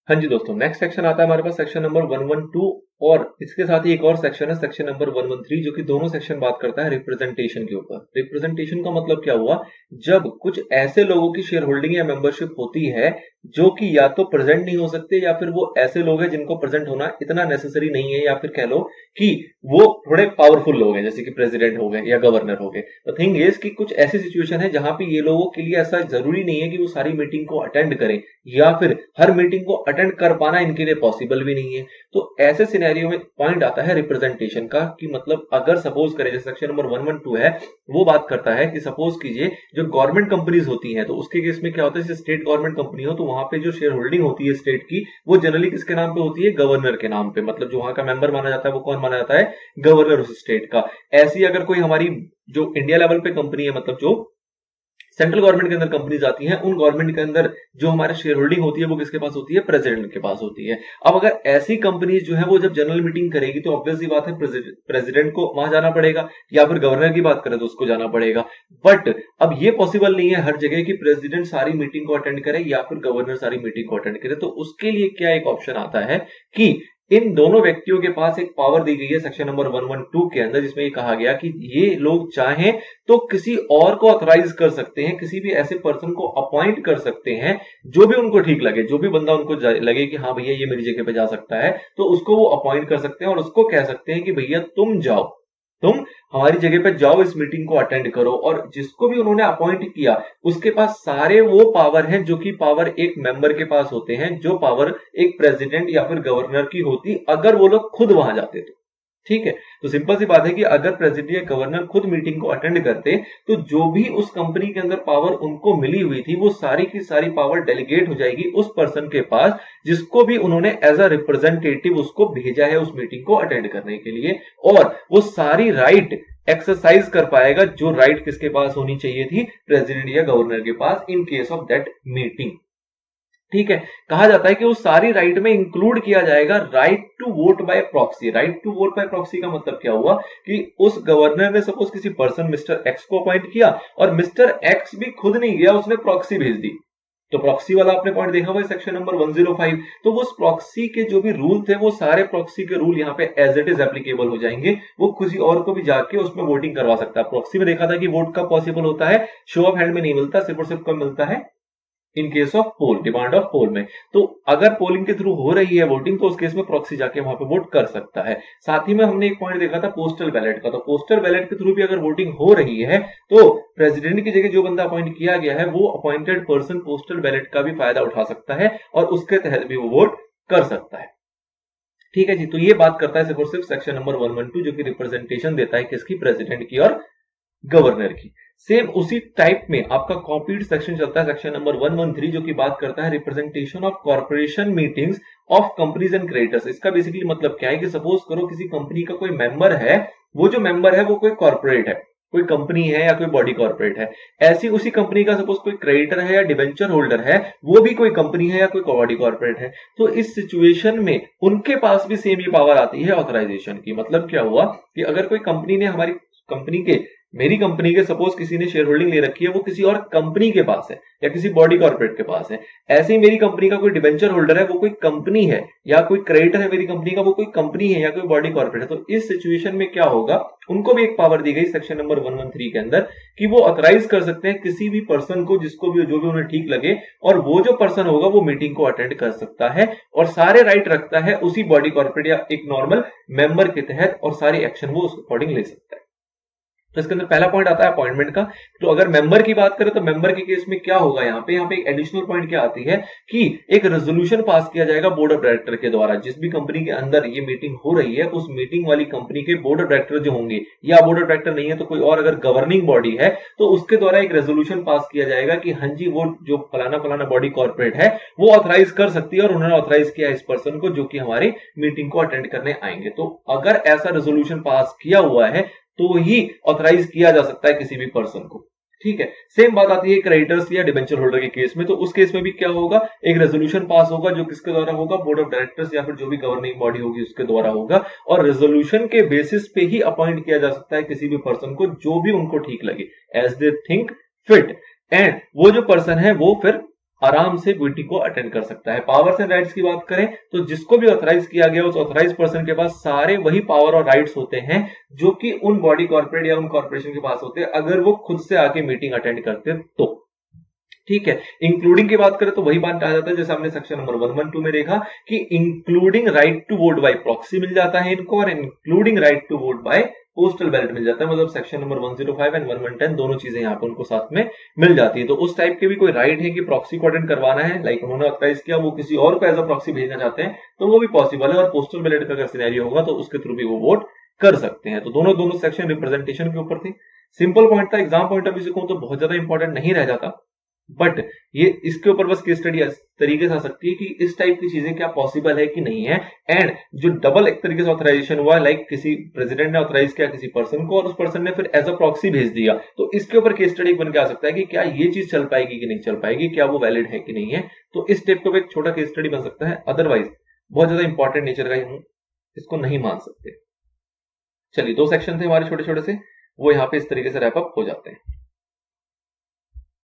हाँ जी दोस्तों, next section आता है हमारे पास सेक्शन नंबर 112 और इसके साथ ही एक और सेक्शन है सेक्शन नंबर 113 जो कि दोनों सेक्शन बात करता है रिप्रेजेंटेशन के ऊपर। रिप्रेजेंटेशन का मतलब क्या हुआ, जब कुछ ऐसे लोगों की शेयर होल्डिंग या मेंबरशिप होती है जो कि या तो प्रेजेंट नहीं हो सकते या फिर वो ऐसे लोग हैं जिनको प्रेजेंट होना इतना नेसेसरी नहीं है, या फिर कह लो कि वो थोड़े पावरफुल लोग हैं जैसे कि प्रेसिडेंट हो गए या गवर्नर हो गए। द थिंग इज कि कुछ ऐसी सिचुएशन है जहां पे ये लोगों के लिए ऐसा जरूरी नहीं है कि वो सारी मीटिंग को अटेंड करें या फिर हर मीटिंग को अटेंड कर पाना इनके लिए पॉसिबल भी नहीं है। तो ऐसे सिनेरियो में पॉइंट आता है रिप्रेजेंटेशन का कि मतलब अगर सपोज करें जैसे सेक्शन नंबर 112 है वो बात करता है कि सपोज कीजिए जो गवर्नमेंट कंपनीज होती हैं तो उसके केस में क्या होता है, जैसे स्टेट गवर्नमेंट कंपनी हो तो वहां पे जो शेयर होल्डिंग होती है स्टेट की वो जनरली किसके नाम पे होती है, गवर्नर के नाम पे। मतलब जो वहां का मेंबर माना जाता है वो कौन माना जाता है, गवर्नर उस स्टेट का। ऐसी अगर कोई हमारी जो इंडिया लेवल पे कंपनी है, मतलब जो सेंट्रल गवर्नमेंट के अंदर कंपनीज आती हैं, उन गवर्नमेंट के अंदर जो हमारे शेयर होल्डिंग होती है वो किसके पास होती है, प्रेसिडेंट के पास होती है। अब अगर ऐसी कंपनीज जो है वो जब जनरल मीटिंग करेगी तो ऑब्वियस सी बात है प्रेसिडेंट को वहां जाना पड़ेगा, या फिर गवर्नर की बात करें तो उसको जाना पड़ेगा। बट अब ये पॉसिबल नहीं है हर जगह कि प्रेसिडेंट सारी मीटिंग को अटेंड करे या फिर गवर्नर सारी मीटिंग को अटेंड करे। तो उसके लिए क्या एक ऑप्शन आता है कि इन दोनों व्यक्तियों के पास एक पावर दी गई है सेक्शन नंबर 112 के अंदर, जिसमें ये कहा गया कि ये लोग चाहें तो किसी और को ऑथराइज कर सकते हैं, किसी भी ऐसे पर्सन को अपॉइंट कर सकते हैं जो भी उनको ठीक लगे, जो भी बंदा उनको लगे कि हाँ भैया ये मेरी जगह पे जा सकता है, तो उसको वो अपॉइंट कर सकते हैं और उसको कह सकते हैं कि भैया तुम जाओ, तुम हमारी जगह पे जाओ, इस मीटिंग को अटेंड करो। और जिसको भी उन्होंने अपॉइंट किया उसके पास सारे वो पावर हैं जो कि पावर एक मेंबर के पास होते हैं, जो पावर एक प्रेसिडेंट या फिर गवर्नर की होती अगर वो लोग खुद वहां जाते तो। ठीक है, तो सिंपल सी बात है कि अगर प्रेसिडेंट या गवर्नर खुद मीटिंग को अटेंड करते तो जो भी उस कंपनी के अंदर पावर उनको मिली हुई थी वो सारी की सारी पावर डेलीगेट हो जाएगी उस पर्सन के पास जिसको भी उन्होंने एज अ रिप्रेजेंटेटिव उसको भेजा है उस मीटिंग को अटेंड करने के लिए, और वो सारी राइट एक्सरसाइज कर पाएगा जो राइट किसके पास होनी चाहिए थी, प्रेसिडेंट या गवर्नर के पास in case of that meeting. ठीक है, कहा जाता है कि उस सारी राइट में इंक्लूड किया जाएगा right to vote by proxy. Right to vote by proxy का मतलब क्या हुआ कि उस गवर्नर ने सपोज किसी पर्सन मिस्टर एक्स को अपॉइंट किया और मिस्टर एक्स भी खुद नहीं गया, उसने प्रॉक्सी भेज दी। तो प्रॉक्सी वाला आपने पॉइंट देखा हुआ सेक्शन नंबर 105। तो वो प्रॉक्सी के जो भी रूल थे वो सारे प्रॉक्सी के रूल यहाँ पे एज इट इज एप्लीकेबल हो जाएंगे। वो किसी और को भी जाके उसमें वोटिंग करवा सकता है। प्रॉक्सी में देखा था कि वोट कब पॉसिबल होता है, शो ऑफ हैंड में नहीं मिलता, सिर्फ और सिर्फ कब मिलता है, in case of poll, demand of poll में। तो अगर पोलिंग के थ्रू हो रही है वोटिंग तो उस केस में प्रॉक्सी जाके वहां पे वोट कर सकता है। साथ ही में हमने एक पॉइंट देखा था पोस्टल बैलेट का। तो पोस्टल बैलेट के थ्रू भी अगर वोटिंग हो रही है तो प्रेसिडेंट की जगह जो बंदा अपॉइंट किया गया है वो अपॉइंटेड पर्सन पोस्टल बैलेट का भी फायदा उठा सकता है और उसके तहत भी वो वोट कर सकता है। ठीक है जी, तो ये बात करता है सिर्फ और सिर्फ सेक्शन नंबर 112 जो कि रिप्रेजेंटेशन देता है किसकी, प्रेसिडेंट की और गवर्नर की। सेम उसी टाइप में आपका कॉपीड सेक्शन चलता है सेक्शन नंबर 113 जो कि बात करता है representation of corporation meetings of companies and creditors. इसका बेसिकली मतलब क्या है कि सपोज करो किसी कंपनी का कोई मेंबर है, वो जो मेंबर है वो कोई कॉर्पोरेट है, कोई कंपनी है या कोई बॉडी कॉर्पोरेट है। ऐसी उसी कंपनी का सपोज कोई क्रेडिटर है या डिबेंचर होल्डर है, वो भी कोई कंपनी है या कोई बॉडी कॉर्पोरेट है। तो इस सिचुएशन में उनके पास भी सेम ये पावर आती है ऑथराइजेशन की। मतलब क्या हुआ कि अगर कोई कंपनी ने हमारी कंपनी के, मेरी कंपनी के सपोज किसी ने शेयर होल्डिंग ले रखी है, वो किसी और कंपनी के पास है या किसी बॉडी कॉर्पोरेट के पास है। ऐसे ही मेरी कंपनी का कोई डिबेंचर होल्डर है वो कोई कंपनी है, या कोई क्रेडिटर है मेरी कंपनी का वो कोई कंपनी है या कोई बॉडी कॉर्पोरेट है। तो इस सिचुएशन में क्या होगा, उनको भी एक पावर दी गई सेक्शन नंबर 113 के अंदर कि वो ऑथराइज कर सकते हैं किसी भी पर्सन को जिसको भी जो भी उन्हें ठीक लगे, और वो जो पर्सन होगा वो मीटिंग को अटेंड कर सकता है और सारे राइट रखता है उसी बॉडी कॉर्पोरेट या एक नॉर्मल मेंबर के तहत, और सारी एक्शन वो उस अकॉर्डिंग ले सकता है। तो इसके अंदर पहला पॉइंट आता है अपॉइंटमेंट का। तो अगर मेंबर की बात करें तो मेंबर के केस में क्या होगा, यहाँ पे एक एडिशनल पॉइंट क्या आती है कि एक रेजोल्यूशन पास किया जाएगा बोर्ड ऑफ डायरेक्टर के द्वारा। जिस भी कंपनी के अंदर ये मीटिंग हो रही है उस मीटिंग वाली कंपनी के बोर्ड ऑफ डायरेक्टर जो होंगे, या बोर्ड ऑफ डायरेक्टर नहीं है तो कोई और अगर गवर्निंग बॉडी है, तो उसके द्वारा एक रेजोल्यूशन पास किया जाएगा कि हाँ जी वो जो फलाना फलाना बॉडी कॉर्पोरेट है वो ऑथराइज कर सकती है, और उन्होंने ऑथराइज किया इस पर्सन को जो कि हमारी मीटिंग को अटेंड करने आएंगे। तो अगर ऐसा रेजोल्यूशन पास किया हुआ है तो ही ऑथराइज किया जा सकता है किसी भी पर्सन को। ठीक है, सेम बात आती है क्रेडिटर्स या डिबेंचर होल्डर के केस में। तो उस केस में भी क्या होगा, एक रेजोल्यूशन पास होगा जो किसके द्वारा होगा, बोर्ड ऑफ डायरेक्टर्स या फिर जो भी गवर्निंग बॉडी होगी उसके द्वारा होगा, और रेजोल्यूशन के बेसिस पे ही अपॉइंट किया जा सकता है किसी भी पर्सन को जो भी उनको ठीक लगे, as they think fit. And वो जो पर्सन है वो फिर आराम से VT को अटेंड कर सकता है। पावर्स एंड राइट्स की बात करें तो जिसको भी ऑथराइज किया गया उस ऑथराइज पर्सन के पास सारे वही पावर और राइट्स होते हैं जो कि उन बॉडी कॉर्पोरेट या उन कॉर्पोरेशन के पास होते हैं अगर वो खुद से आके मीटिंग अटेंड करते तो। ठीक है, इंक्लूडिंग की बात करें तो वही बात आ जाता है जैसे हमने सेक्शन नंबर 112 में देखा कि including right to vote by proxy मिल जाता है इनको और including right to vote by postal ballot मिल जाता है। मतलब सेक्शन नंबर 105 एंड 1110 दोनों चीजें यहाँ पे उनको साथ में मिल जाती है। तो उस टाइप के भी कोई राइट है कि प्रॉक्सी को अटेंड करवाना है, लाइक उन्होंने ऑथराइज किया, वो किसी और को एज अ प्रॉक्सी भेजना चाहते हैं तो वो भी पॉसिबल है और पोस्टल बैलेट का अगर सिनेरियो होगा तो उसके थ्रू भी वो वोट कर सकते हैं। तो दोनों सेक्शन रिप्रेजेंटेशन के ऊपर थे। सिंपल पॉइंट था, एग्जाम पॉइंट ऑफ व्यू से कहूं तो बहुत ज्यादा इंपॉर्टेंट नहीं रह जाता, बट ये इसके ऊपर बस केस स्टडी तरीके से आ सकती है कि इस टाइप की चीजें क्या पॉसिबल है कि नहीं है। एंड जो डबल एक तरीके से ऑथराइजेशन हुआ, लाइक किसी प्रेसिडेंट ने ऑथराइज किया किसी पर्सन को और उस पर्सन ने फिर एज अ प्रॉक्सी भेज दिया, तो इसके ऊपर केस स्टडी बन के आ सकता है कि क्या ये चीज चल पाएगी कि नहीं चल पाएगी, क्या वो वैलिड है कि नहीं है। तो इस टाइप का एक छोटा केस स्टडी बन सकता है, अदरवाइज बहुत ज्यादा इंपॉर्टेंट नेचर का हम इसको नहीं मान सकते। चलिए, 2 सेक्शन थे हमारे छोटे छोटे से, वो यहाँ पे इस तरीके से रैप अप हो जाते हैं।